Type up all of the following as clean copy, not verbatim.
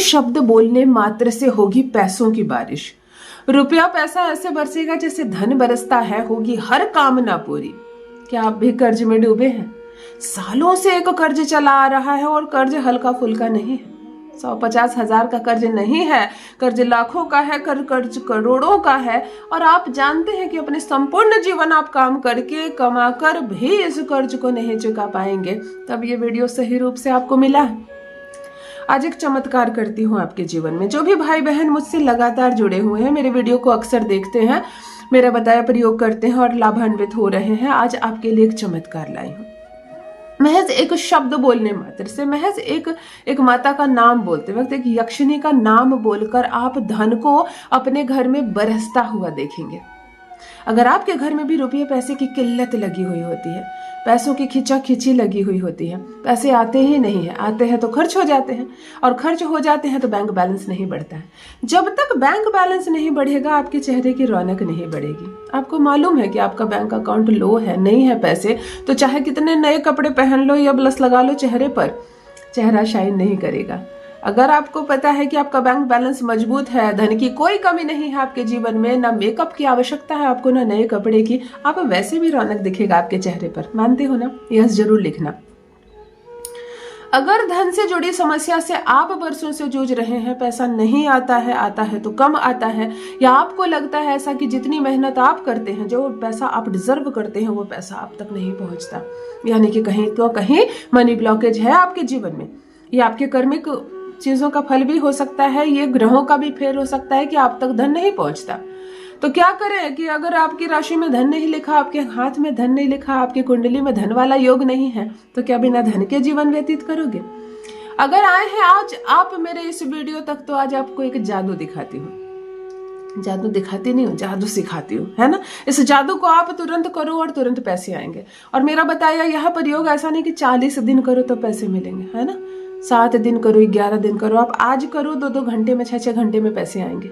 शब्द बोलने मात्र से होगी पैसों की बारिश। रुपया पैसा ऐसे बरसेगा जैसे धन बरसता है, होगी हर कामना पूरी। क्या आप भी कर्ज में डूबे हैं? सालों से एक कर्ज चला आ रहा है और कर्ज हल्का फुल्का नहीं है। 150 हजार का कर्ज नहीं है, कर्ज लाखों का है, कर्ज करोड़ों का है। और आप जानते हैं कि अपने संपूर्ण जीवन आप काम करके कमा कर भी इस कर्ज को नहीं चुका पाएंगे। तब ये वीडियो सही रूप से आपको मिला है। आज एक चमत्कार करती हूँ आपके जीवन में। जो भी भाई बहन मुझसे लगातार जुड़े हुए हैं, मेरे वीडियो को अक्सर देखते हैं, मेरा बताया प्रयोग करते हैं और लाभान्वित हो रहे हैं, आज आपके लिए एक चमत्कार लाई हूँ। महज एक शब्द बोलने मात्र से, महज एक माता का नाम बोलते वक्त, एक यक्षिणी का नाम बोलकर आप धन को अपने घर में बरसता हुआ देखेंगे। अगर आपके घर में भी रुपये पैसे की किल्लत लगी हुई होती है, पैसों की खिंचा खिंची लगी हुई होती है, पैसे आते ही नहीं है, आते हैं तो खर्च हो जाते हैं और खर्च हो जाते हैं तो बैंक बैलेंस नहीं बढ़ता है। जब तक बैंक बैलेंस नहीं बढ़ेगा आपके चेहरे की रौनक नहीं बढ़ेगी। आपको मालूम है कि आपका बैंक अकाउंट लो है, नहीं है पैसे, तो चाहे कितने नए कपड़े पहन लो या ब्लश लगा लो चेहरे पर, चेहरा शाइन नहीं करेगा। अगर आपको पता है कि आपका बैंक बैलेंस मजबूत है, धन की कोई कमी नहीं है आपके जीवन में, ना मेकअप की आवश्यकता है आपको, ना नए कपड़े की, आप वैसे भी रौनक दिखेगा आपके चेहरे पर। मानते हो ना? यस जरूर लिखना। अगर धन से जुड़ी समस्या से आप बरसों से जूझ रहे हैं, पैसा नहीं आता है तो कम आता है, या आपको लगता है ऐसा कि जितनी मेहनत आप करते हैं, जो पैसा आप डिजर्व करते हैं, वो पैसा आप तक नहीं पहुंचता, यानी कि कहीं तो कहीं मनी ब्लॉकेज है आपके जीवन में, ये आपके कर्मिक चीजों का फल भी हो सकता है, ये ग्रहों का भी फेर हो सकता है कि आप तक धन नहीं पहुंचता। तो क्या करें कि अगर आपकी राशि में धन नहीं लिखा, आपके हाथ में धन नहीं लिखा, आपकी कुंडली में धन वाला योग नहीं है, तो क्या बिना धन के जीवन व्यतीत करोगे? अगर आए हैं आज आप मेरे इस वीडियो तक, तो आज आपको एक जादू दिखाती हूँ। जादू दिखाती नहीं हूँ, जादू सिखाती हूँ, है ना? इस जादू को आप तुरंत करो और तुरंत पैसे आएंगे। और मेरा बताया यह प्रयोग ऐसा नहीं कि 40 दिन करो तो पैसे मिलेंगे, है ना? 7 दिन करो, 11 दिन करो, आप आज करो, 2-2 घंटे में, 6-6 घंटे में पैसे आएंगे।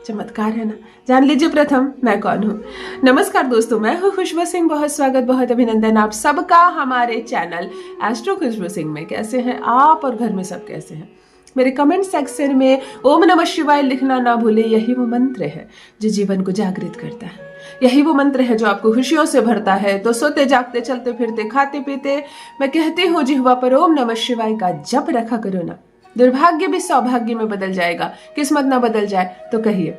चमत्कार है ना? जान लीजिए प्रथम मैं कौन हूँ। नमस्कार दोस्तों, मैं हूँ खुशबू सिंह। बहुत स्वागत, बहुत अभिनंदन आप सबका हमारे चैनल एस्ट्रो खुशबू सिंह में। कैसे हैं आप और घर में सब कैसे हैं? मेरे कमेंट सेक्शन में ओम नमः शिवाय लिखना ना भूले। यही वो मंत्र है जो जीवन को जागृत करता है, यही वो मंत्र है जो आपको खुशियों से भरता है। तो सोते जागते, चलते फिरते, खाते पीते मैं कहती हूँ जिह्वा पर ओम नमः शिवाय का जप रखा करो ना। दुर्भाग्य भी सौभाग्य में बदल जाएगा, किस्मत ना बदल जाए तो कहिए।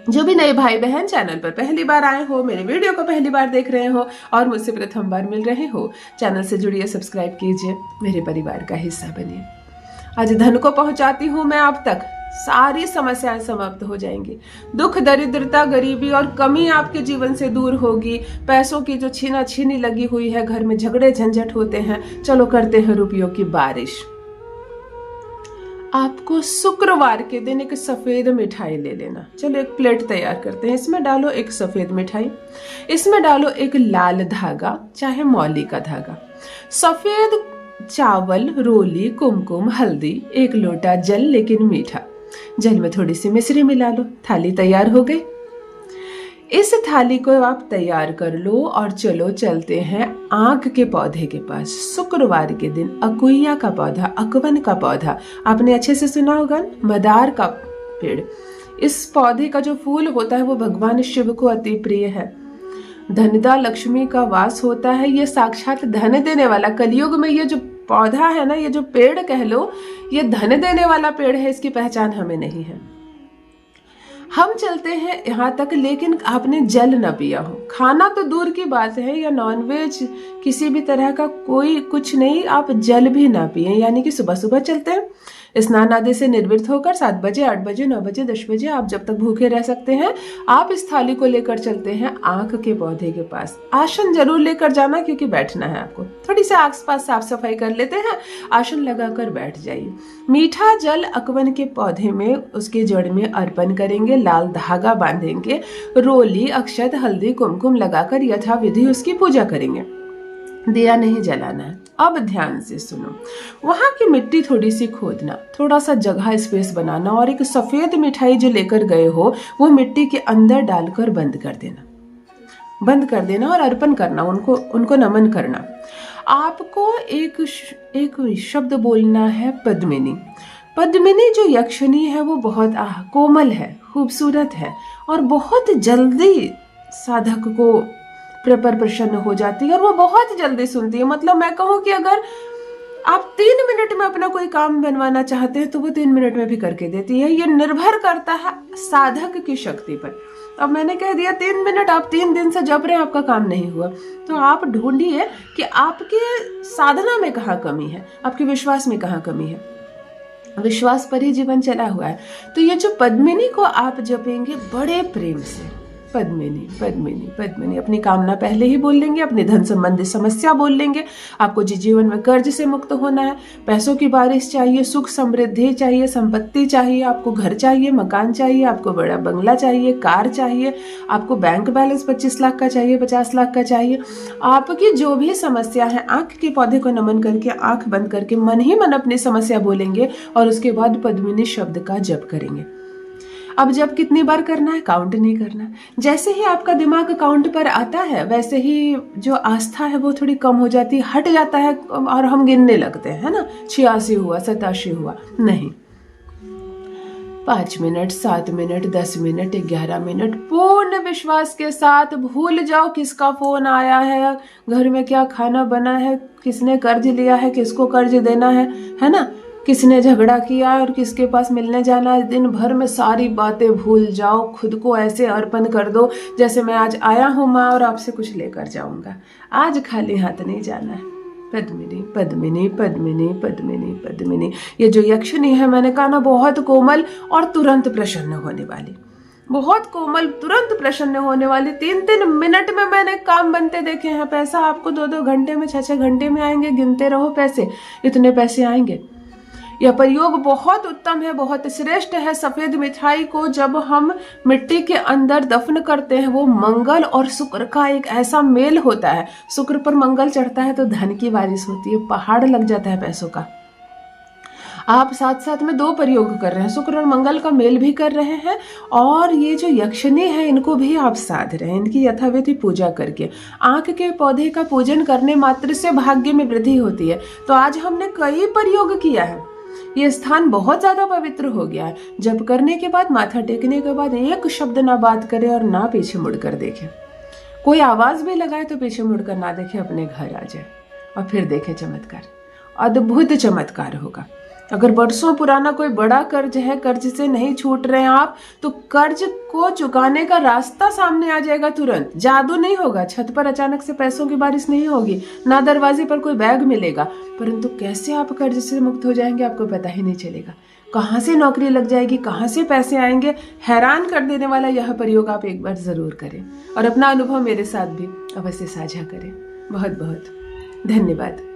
जो भी नए भाई बहन चैनल पर पहली बार आए हो, मेरे वीडियो को पहली बार देख रहे हो और मुझसे प्रथम बार मिल रहे हो, चैनल से जुड़िए, सब्सक्राइब कीजिए, मेरे परिवार का हिस्सा बनिए। आज धन को पहुंचाती हूँ मैं आप तक, सारी समस्याएं समाप्त हो जाएंगी, दुख दरिद्रता गरीबी और कमी आपके जीवन से दूर होगी। पैसों की जो छीना छीनी लगी हुई है, घर में झगड़े झंझट होते हैं, चलो करते हैं रुपयों की बारिश। आपको शुक्रवार के दिन एक सफेद मिठाई ले लेना। चलो एक प्लेट तैयार करते हैं। इसमें डालो एक सफेद मिठाई, इसमें डालो एक लाल धागा, चाहे मौली का धागा, सफेद चावल, रोली, कुमकुम, हल्दी, 1 लोटा जल लेकिन मीठा। जल में थोड़ी सी मिश्री मिला लो। थाली तैयार हो गई। इस थाली को आप तैयार कर लो और चलो चलते हैं आक के पौधे के पास। शुक्रवार के दिन अकुइया का पौधा, अकवन का पौधा, आपने अच्छे से सुना होगा, मदार का पेड़। इस पौधे का जो फूल होता है वो भगवान शिव को अति प्रिय है। धनदा लक्ष्मी का वास होता है, ये साक्षात धन देने वाला। कलयुग में ये जो पौधा है ना, ये जो पेड़ कह लो, ये धन देने वाला पेड़ है। इसकी पहचान हमें नहीं है। हम चलते हैं यहाँ तक, लेकिन आपने जल न पिया हो। खाना तो दूर की बात है, या नॉनवेज किसी भी तरह का कोई कुछ नहीं, आप जल भी ना पिए। यानी कि सुबह सुबह चलते हैं, स्नान आदि से निर्वृत्त होकर 7 बजे, 8 बजे, 9 बजे, 10 बजे, आप जब तक भूखे रह सकते हैं, आप इस थाली को लेकर चलते हैं आंख के पौधे के पास। आसन जरूर लेकर जाना, क्योंकि बैठना है आपको। थोड़ी सी आसपास साफ सफाई कर लेते हैं, आसन लगाकर बैठ जाइए। मीठा जल अकवन के पौधे में, उसके जड़ में अर्पण करेंगे, लाल धागा बांधेंगे, रोली, अक्षत, हल्दी, कुमकुम लगाकर यथाविधि उसकी पूजा करेंगे। दिया नहीं जलाना है। अब ध्यान से सुनो, वहां की मिट्टी थोड़ी सी खोदना, थोड़ा सा जगह स्पेस बनाना और एक सफेद मिठाई जो लेकर गए हो वो मिट्टी के अंदर डालकर बंद कर देना और अर्पण करना, उनको नमन करना। आपको एक शब्द बोलना है, पद्मिनी। पद्मिनी जो यक्षिणी है वो बहुत कोमल है, खूबसूरत है और बहुत जल्दी साधक को पर प्रसन्न हो जाती है और वो बहुत जल्दी सुनती है। मतलब मैं कहूँ कि अगर आप 3 मिनट में अपना कोई काम बनवाना चाहते हैं तो वो 3 मिनट में भी करके देती है। ये निर्भर करता है साधक की शक्ति पर। अब मैंने कह दिया 3 मिनट, आप 3 दिन से जप रहे हैं, आपका काम नहीं हुआ, तो आप ढूंढिए कि आपके साधना में कहाँ कमी है, आपके विश्वास में कहाँ कमी है। विश्वास पर ही जीवन चला हुआ है। तो ये जो पद्मिनी को आप जपेंगे बड़े प्रेम से, पद्मिनी पद्मिनी पद्मिनी, अपनी कामना पहले ही बोल लेंगे, अपने धन संबंधी समस्या बोल लेंगे। आपको जीवन में कर्ज से मुक्त होना है, पैसों की बारिश चाहिए, सुख समृद्धि चाहिए, संपत्ति चाहिए, आपको घर चाहिए, मकान चाहिए, आपको बड़ा बंगला चाहिए, कार चाहिए, आपको बैंक बैलेंस 25 लाख का चाहिए, 50 लाख का चाहिए। आपकी जो भी समस्या है, आंख के पौधे को नमन करके, आंख बंद करके मन ही मन अपनी समस्या बोलेंगे और उसके बाद पद्मिनी शब्द का जप करेंगे। अब जब कितनी बार करना है, काउंट नहीं करना। जैसे ही आपका दिमाग काउंट पर आता है वैसे ही जो आस्था है वो थोड़ी कम हो जाती है, हट जाता है और हम गिनने लगते हैं, है ना, 86 हुआ, 87 हुआ। नहीं, 5 मिनट, 7 मिनट, 10 मिनट, 11 मिनट पूर्ण विश्वास के साथ भूल जाओ किसका फोन आया है, घर में क्या खाना बना है, किसने कर्ज लिया है, किसको कर्ज देना है ना, किसने झगड़ा किया और किसके पास मिलने जाना है। दिन भर में सारी बातें भूल जाओ, खुद को ऐसे अर्पण कर दो जैसे मैं आज आया हूँ माँ और आपसे कुछ लेकर जाऊंगा, आज खाली हाथ नहीं जाना है। पद्मिनी पद्मिनी पद्मिनी पद्मिनी पद्मिनी, ये जो यक्षिणी है मैंने कहा ना, बहुत कोमल और तुरंत प्रसन्न होने वाली, बहुत कोमल, तुरंत प्रसन्न होने वाली। 3-3 मिनट में मैंने काम बनते देखे हैं। पैसा आपको 2-2 घंटे में, 6-6 घंटे में आएंगे, गिनते रहो पैसे, इतने पैसे आएंगे। यह प्रयोग बहुत उत्तम है, बहुत श्रेष्ठ है। सफेद मिठाई को जब हम मिट्टी के अंदर दफन करते हैं, वो मंगल और शुक्र का एक ऐसा मेल होता है। शुक्र पर मंगल चढ़ता है तो धन की बारिश होती है, पहाड़ लग जाता है पैसों का। आप साथ साथ में 2 प्रयोग कर रहे हैं, शुक्र और मंगल का मेल भी कर रहे हैं और ये जो यक्षिणी है इनको भी आप साध रहे हैं, इनकी यथाविधि पूजा करके। आंख के पौधे का पूजन करने मात्र से भाग्य में वृद्धि होती है। तो आज हमने कई प्रयोग किया है, ये स्थान बहुत ज्यादा पवित्र हो गया है। जब करने के बाद, माथा टेकने के बाद एक शब्द ना बात करे और ना पीछे मुड़कर देखे। कोई आवाज भी लगाए तो पीछे मुड़कर ना देखे, अपने घर आ जाए और फिर देखे चमत्कार। अद्भुत चमत्कार होगा। अगर बरसों पुराना कोई बड़ा कर्ज है, कर्ज से नहीं छूट रहे हैं आप, तो कर्ज को चुकाने का रास्ता सामने आ जाएगा तुरंत। जादू नहीं होगा, छत पर अचानक से पैसों की बारिश नहीं होगी, ना दरवाजे पर कोई बैग मिलेगा, परंतु कैसे आप कर्ज से मुक्त हो जाएंगे आपको पता ही नहीं चलेगा। कहाँ से नौकरी लग जाएगी, कहाँ से पैसे आएंगे, हैरान कर देने वाला यह प्रयोग आप एक बार जरूर करें और अपना अनुभव मेरे साथ भी अवश्य साझा करें। बहुत बहुत धन्यवाद।